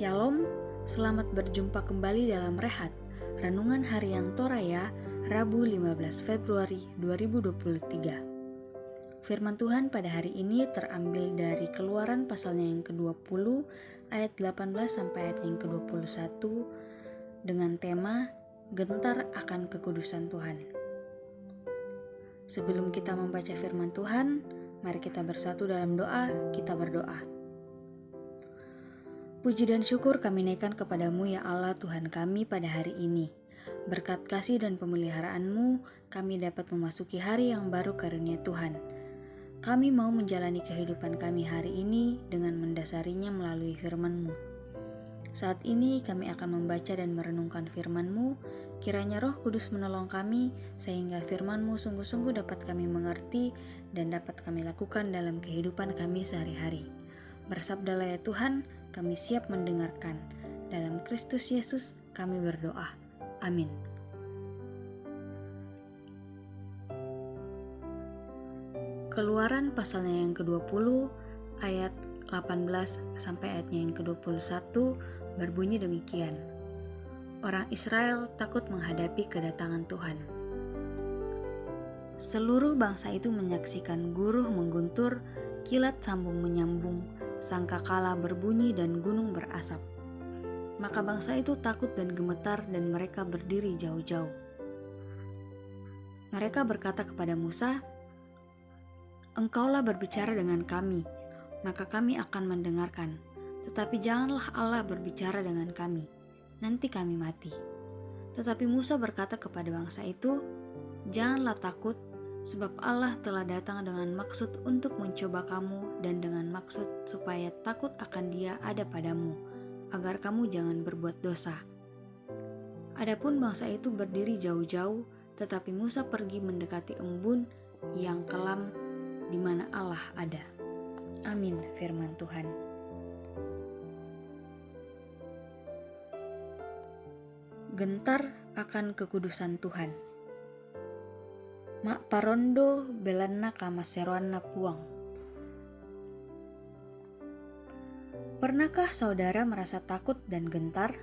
Shalom, selamat berjumpa kembali dalam Rehat, Renungan Harian Toraya, Rabu 15 Februari 2023. Firman Tuhan pada hari ini terambil dari Keluaran pasalnya yang ke-20, ayat 18 sampai ayat yang ke-21, dengan tema Gentar akan Kekudusan Tuhan. Sebelum kita membaca firman Tuhan, mari kita bersatu dalam doa, kita berdoa. Puji dan syukur kami naikkan kepadamu ya Allah Tuhan kami pada hari ini. Berkat kasih dan pemeliharaan-Mu, kami dapat memasuki hari yang baru karunia Tuhan. Kami mau menjalani kehidupan kami hari ini dengan mendasarinya melalui firman-Mu. Saat ini kami akan membaca dan merenungkan firman-Mu, kiranya Roh Kudus menolong kami sehingga firman-Mu sungguh-sungguh dapat kami mengerti dan dapat kami lakukan dalam kehidupan kami sehari-hari. Bersabdalah ya Tuhan, kami siap mendengarkan. Dalam Kristus Yesus kami berdoa. Amin. Keluaran pasalnya yang ke-20 ayat 18 sampai ayatnya yang ke-21 berbunyi demikian. Orang Israel takut menghadapi kedatangan Tuhan. Seluruh bangsa itu menyaksikan guruh mengguntur, kilat sambung menyambung, sangkakala berbunyi dan gunung berasap. Maka bangsa itu takut dan gemetar dan mereka berdiri jauh-jauh. Mereka berkata kepada Musa, "Engkaulah berbicara dengan kami, maka kami akan mendengarkan. Tetapi janganlah Allah berbicara dengan kami, nanti kami mati." Tetapi Musa berkata kepada bangsa itu, "Janganlah takut, sebab Allah telah datang dengan maksud untuk mencoba kamu dan dengan maksud supaya takut akan Dia ada padamu, agar kamu jangan berbuat dosa." Adapun bangsa itu berdiri jauh-jauh, tetapi Musa pergi mendekati embun yang kelam di mana Allah ada. Amin, firman Tuhan. Gentar akan kekudusan Tuhan. Mak parondo belanna kamaseroanna puang. Pernahkah saudara merasa takut dan gentar?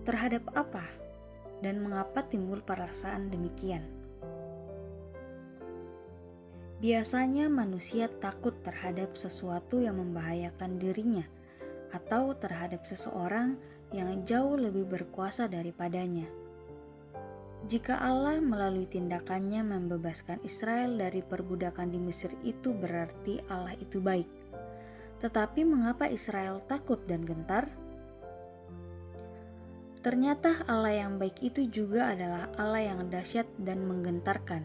Terhadap apa dan mengapa timbul perasaan demikian? Biasanya manusia takut terhadap sesuatu yang membahayakan dirinya atau terhadap seseorang yang jauh lebih berkuasa daripadanya. Jika Allah melalui tindakannya membebaskan Israel dari perbudakan di Mesir, itu berarti Allah itu baik. Tetapi mengapa Israel takut dan gentar? Ternyata Allah yang baik itu juga adalah Allah yang dahsyat dan menggentarkan.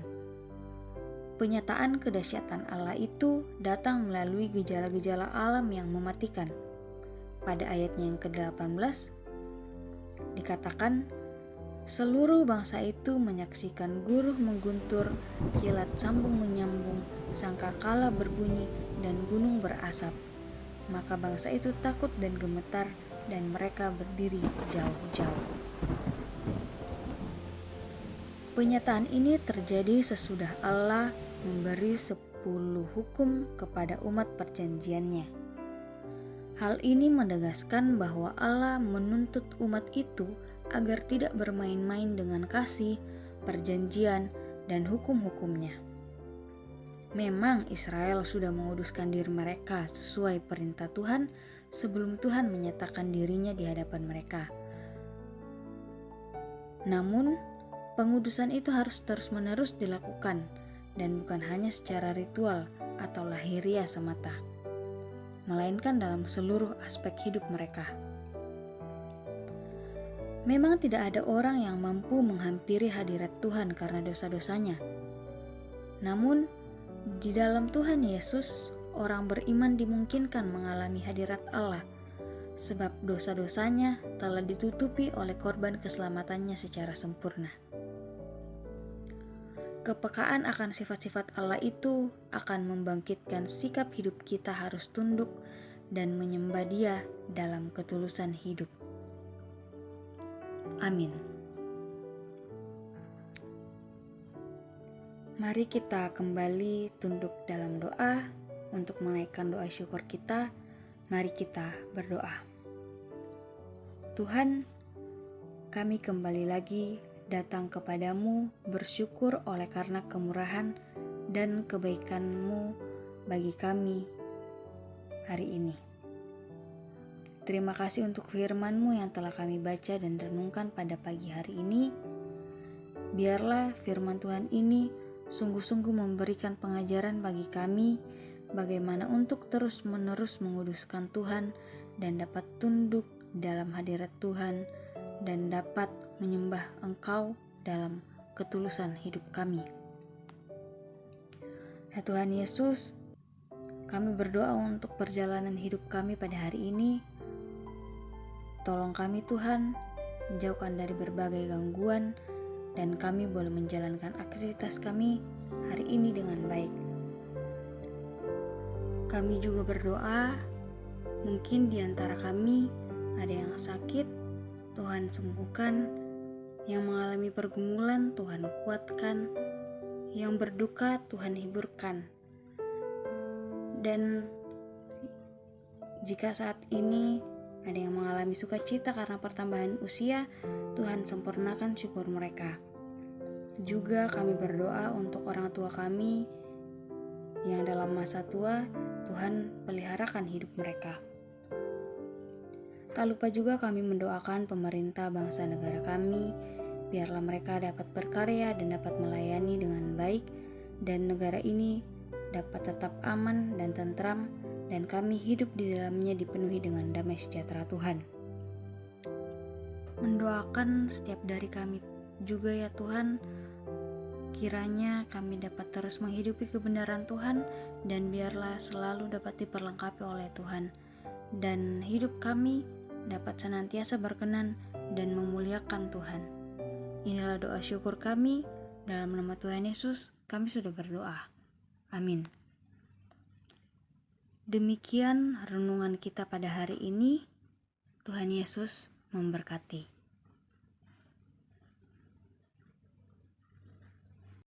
Penyataan kedahsyatan Allah itu datang melalui gejala-gejala alam yang mematikan. Pada ayatnya yang ke-18 dikatakan, seluruh bangsa itu menyaksikan guruh mengguntur, kilat sambung menyambung, sangkakala berbunyi, dan gunung berasap. Maka bangsa itu takut dan gemetar, dan mereka berdiri jauh-jauh. Penyataan ini terjadi sesudah Allah memberi 10 hukum kepada umat perjanjiannya. Hal ini menegaskan bahwa Allah menuntut umat itu agar tidak bermain-main dengan kasih, perjanjian, dan hukum-hukumnya. Memang Israel sudah menguduskan diri mereka sesuai perintah Tuhan sebelum Tuhan menyatakan dirinya di hadapan mereka. Namun, pengudusan itu harus terus-menerus dilakukan dan bukan hanya secara ritual atau lahiriah semata, melainkan dalam seluruh aspek hidup mereka. Memang tidak ada orang yang mampu menghampiri hadirat Tuhan karena dosa-dosanya. Namun, di dalam Tuhan Yesus, orang beriman dimungkinkan mengalami hadirat Allah, sebab dosa-dosanya telah ditutupi oleh korban keselamatannya secara sempurna. Kepekaan akan sifat-sifat Allah itu akan membangkitkan sikap hidup kita harus tunduk dan menyembah Dia dalam ketulusan hidup. Amin. Mari kita kembali tunduk dalam doa untuk menaikkan doa syukur kita Mari kita berdoa. Tuhan, kami kembali lagi datang kepadamu bersyukur oleh karena kemurahan dan kebaikan-Mu bagi kami hari ini. Terima kasih untuk firman-Mu yang telah kami baca dan renungkan pada pagi hari ini. Biarlah firman Tuhan ini sungguh-sungguh memberikan pengajaran bagi kami bagaimana untuk terus-menerus menguduskan Tuhan dan dapat tunduk dalam hadirat Tuhan dan dapat menyembah Engkau dalam ketulusan hidup kami. Ya Tuhan Yesus, kami berdoa untuk perjalanan hidup kami pada hari ini. Tolong kami Tuhan, jauhkan dari berbagai gangguan dan kami boleh menjalankan aktivitas kami hari ini dengan baik. Kami juga berdoa, mungkin di antara kami ada yang sakit, Tuhan sembuhkan, yang mengalami pergumulan, Tuhan kuatkan, yang berduka, Tuhan hiburkan. Dan jika saat ini ada yang mengalami sukacita karena pertambahan usia, Tuhan sempurnakan syukur mereka. Juga kami berdoa untuk orang tua kami yang dalam masa tua, Tuhan peliharakan hidup mereka. Tak lupa juga kami mendoakan pemerintah bangsa negara kami, biarlah mereka dapat berkarya dan dapat melayani dengan baik, dan negara ini dapat tetap aman dan tentram, dan kami hidup di dalamnya dipenuhi dengan damai sejahtera Tuhan. Mendoakan setiap dari kami juga ya Tuhan, kiranya kami dapat terus menghidupi kebenaran Tuhan dan biarlah selalu dapat diperlengkapi oleh Tuhan, dan hidup kami dapat senantiasa berkenan dan memuliakan Tuhan. Inilah doa syukur kami, dalam nama Tuhan Yesus kami sudah berdoa. Amin. Demikian renungan kita pada hari ini. Tuhan Yesus memberkati.